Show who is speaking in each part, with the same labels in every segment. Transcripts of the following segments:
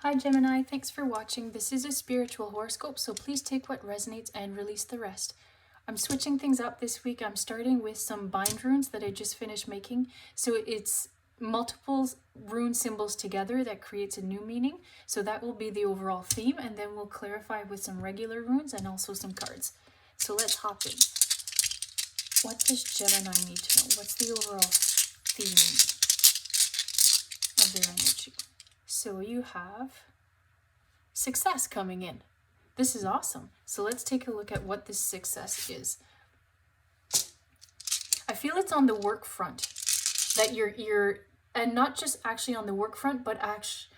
Speaker 1: Hi Gemini, thanks for watching. This is a spiritual horoscope, so please take what resonates and release the rest. I'm switching things up this week. I'm starting with some bind runes that I just finished making. So it's multiple rune symbols together that creates a new meaning. So that will be the overall theme, and then we'll clarify with some regular runes and also some cards. So let's hop in. What does Gemini need to know? What's the overall theme of their energy? So you have success coming in. This is awesome. So let's take a look at what this success is. I feel it's on the work front that you're and not just actually on the work front, but actually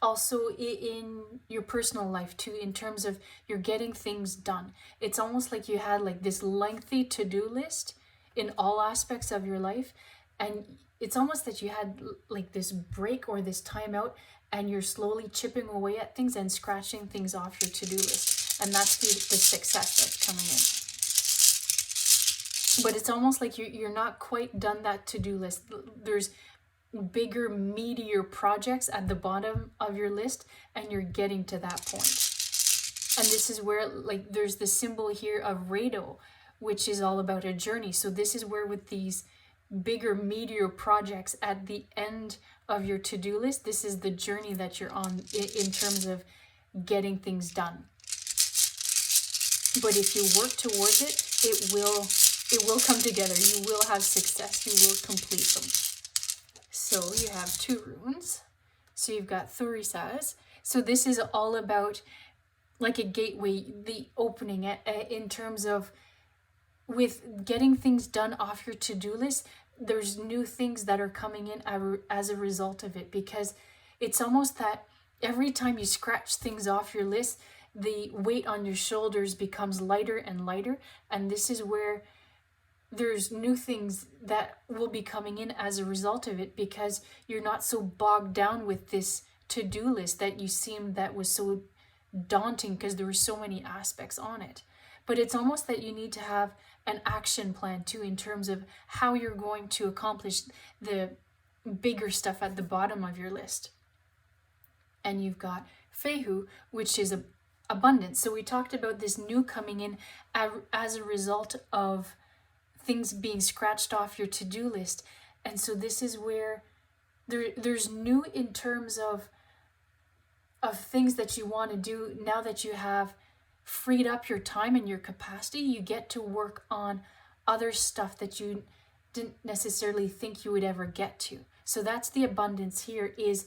Speaker 1: also in your personal life too, in terms of you're getting things done. It's almost like you had like this lengthy to-do list in all aspects of your life, and it's almost that you had like this break or this time out, and you're slowly chipping away at things and scratching things off your to-do list, and that's the success that's coming in. But it's almost like you're not quite done that to-do list. There's bigger, meatier projects at the bottom of your list, and you're getting to that point. And this is where, like, there's the symbol here of Rado, which is all about a journey. So this is where, with these bigger, meatier projects at the end of your to-do list, this is the journey that you're on in terms of getting things done. But if you work towards it, it will come together. You will have success. You will complete them. So you have two runes. So you've got Taurus. So this is all about like a gateway, the opening in terms of with getting things done off your to-do list. There's new things that are coming in as a result of it, because it's almost that every time you scratch things off your list, the weight on your shoulders becomes lighter and lighter, and this is where there's new things that will be coming in as a result of it, because you're not so bogged down with this to-do list that you seemed that was so daunting because there were so many aspects on it. But it's almost that you need to have an action plan too, in terms of how you're going to accomplish the bigger stuff at the bottom of your list. And you've got Fehu, which is abundance. So we talked about this new coming in as a result of things being scratched off your to-do list. And so this is where there's new in terms of things that you want to do. Now that you have freed up your time and your capacity, you get to work on other stuff that you didn't necessarily think you would ever get to. So that's the abundance here, is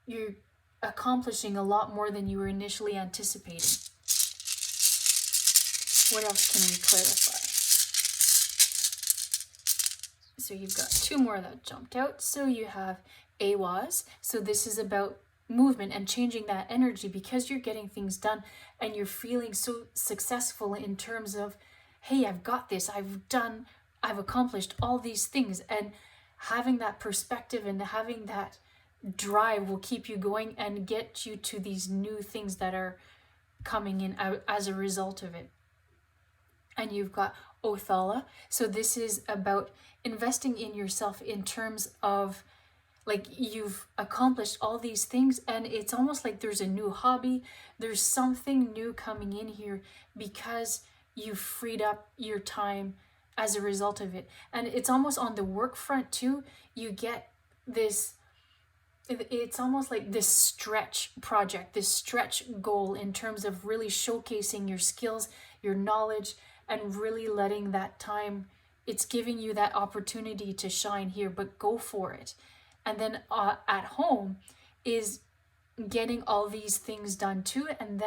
Speaker 1: you're accomplishing a lot more than you were initially anticipating. What else can we clarify? So you've got two more that jumped out. So you have Awas. So this is about movement and changing that energy, because you're getting things done and you're feeling so successful in terms of, hey, I've got this, I've accomplished all these things, and having that perspective and having that drive will keep you going and get you to these new things that are coming in as a result of it. And you've got Othala. So this is about investing in yourself in terms of, like, you've accomplished all these things, and it's almost like there's a new hobby, there's something new coming in here because you've freed up your time as a result of it. And it's almost on the work front too, you get this, it's almost like this stretch project, this stretch goal in terms of really showcasing your skills, your knowledge, and really letting that time, it's giving you that opportunity to shine here, but go for it. And then at home is getting all these things done too. And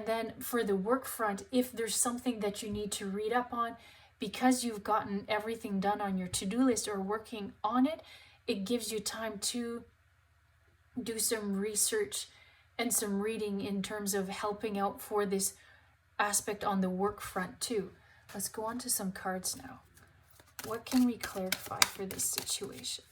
Speaker 1: then for the work front, if there's something that you need to read up on, because you've gotten everything done on your to-do list or working on it, it gives you time to do some research and some reading in terms of helping out for this aspect on the work front too. Let's go on to some cards now. What can we clarify for this situation?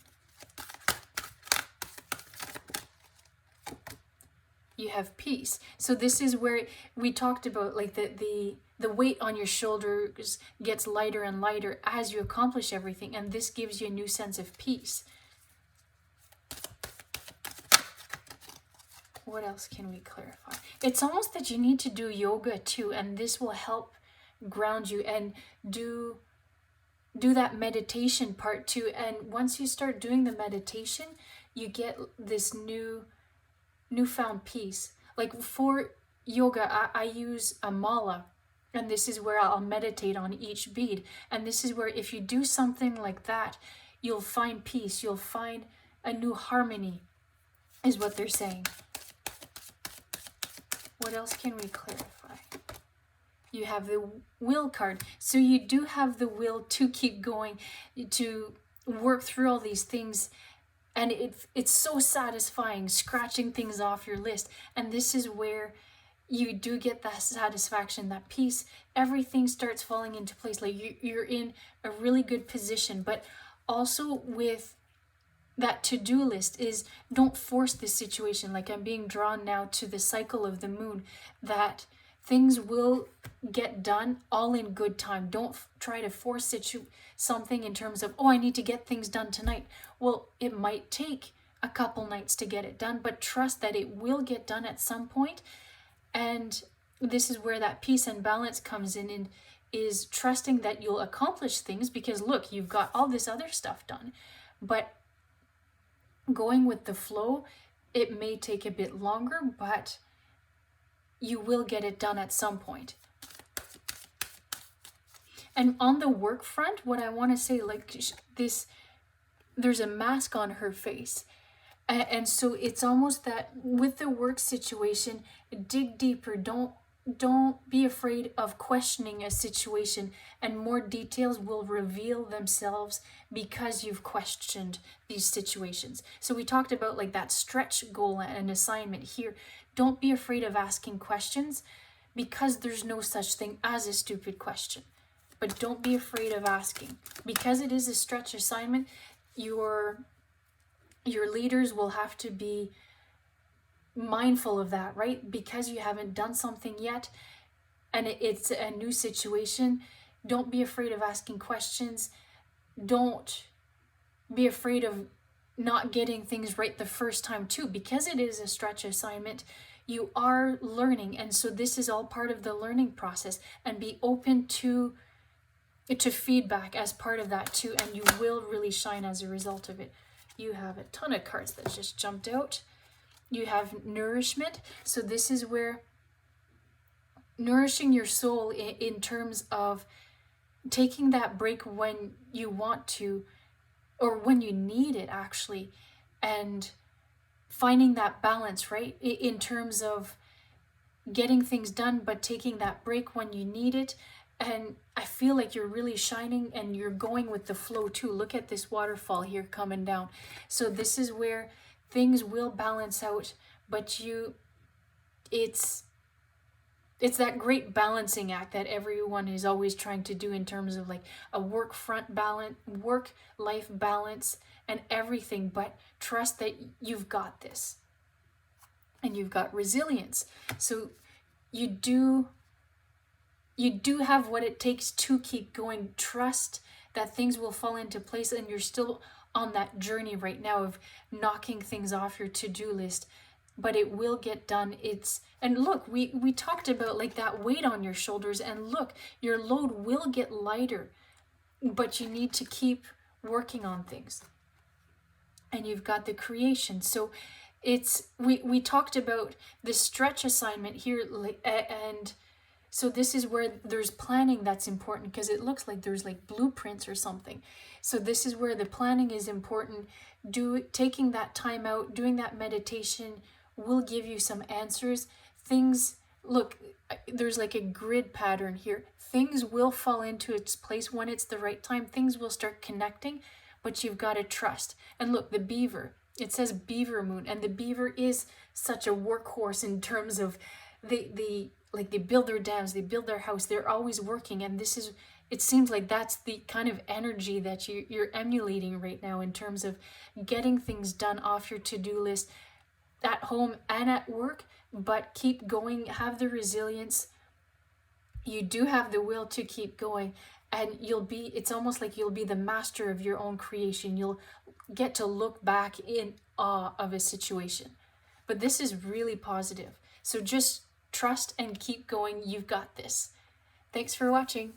Speaker 1: You have peace. So this is where we talked about, like, the weight on your shoulders gets lighter and lighter as you accomplish everything, and this gives you a new sense of peace. What else can we clarify? It's almost that you need to do yoga too, and this will help ground you, and do that meditation part too. And once you start doing the meditation, you get this newfound peace. Like for yoga, I use a mala, and this is where I'll meditate on each bead. And this is where if you do something like that, you'll find peace, you'll find a new harmony, is what they're saying. What else can we clarify? You have the will card. So you do have the will to keep going, to work through all these things. And it's so satisfying, scratching things off your list. And this is where you do get that satisfaction, that peace. Everything starts falling into place. Like you're in a really good position. But also with that to-do list is, don't force this situation. Like I'm being drawn now to the cycle of the moon, that things will get done all in good time. Don't try to force something in terms of, oh, I need to get things done tonight. Well, it might take a couple nights to get it done, but trust that it will get done at some point. And this is where that peace and balance comes in, and is trusting that you'll accomplish things, because look, you've got all this other stuff done. But going with the flow, it may take a bit longer, but you will get it done at some point. And on the work front, what I want to say, like this, there's a mask on her face. And so it's almost that with the work situation, dig deeper. Don't be afraid of questioning a situation, and more details will reveal themselves because you've questioned these situations. So we talked about like that stretch goal and assignment here. Don't be afraid of asking questions, because there's no such thing as a stupid question. But don't be afraid of asking, because it is a stretch assignment. Your leaders will have to be mindful of that, right? Because you haven't done something yet and it's a new situation. Don't be afraid of asking questions. Don't be afraid of not getting things right the first time too, because it is a stretch assignment. You are learning, and so this is all part of the learning process, and be open to feedback as part of that too, and you will really shine as a result of it. You have a ton of cards that just jumped out. You have nourishment. So this is where nourishing your soul in terms of taking that break when you want to, or when you need it actually, and finding that balance, right? In terms of getting things done, but taking that break when you need it. And I feel like you're really shining, and you're going with the flow too. Look at this waterfall here coming down. So this is where things will balance out, but it's that great balancing act that everyone is always trying to do in terms of like a work-life balance and everything. But trust that you've got this, and you've got resilience. So you do have what it takes to keep going. Trust that things will fall into place, and you're still on that journey right now of knocking things off your to-do list, but it will get done. And look, we talked about like that weight on your shoulders, and look, your load will get lighter, but you need to keep working on things. And you've got the creation. So we talked about the stretch assignment here, and so this is where there's planning that's important, because it looks like there's like blueprints or something. So this is where the planning is important. Taking that time out, doing that meditation will give you some answers. Things, look, there's like a grid pattern here. Things will fall into its place when it's the right time. Things will start connecting, but you've got to trust. And look, the beaver, it says beaver moon, and the beaver is such a workhorse in terms of they build their dams, they build their house, they're always working. And it seems like that's the kind of energy that you're emulating right now in terms of getting things done off your to-do list at home and at work. But keep going, have the resilience. You do have the will to keep going, and it's almost like you'll be the master of your own creation. You'll get to look back in awe of a situation. but this is really positive. So just trust and keep going. You've got this. Thanks for watching.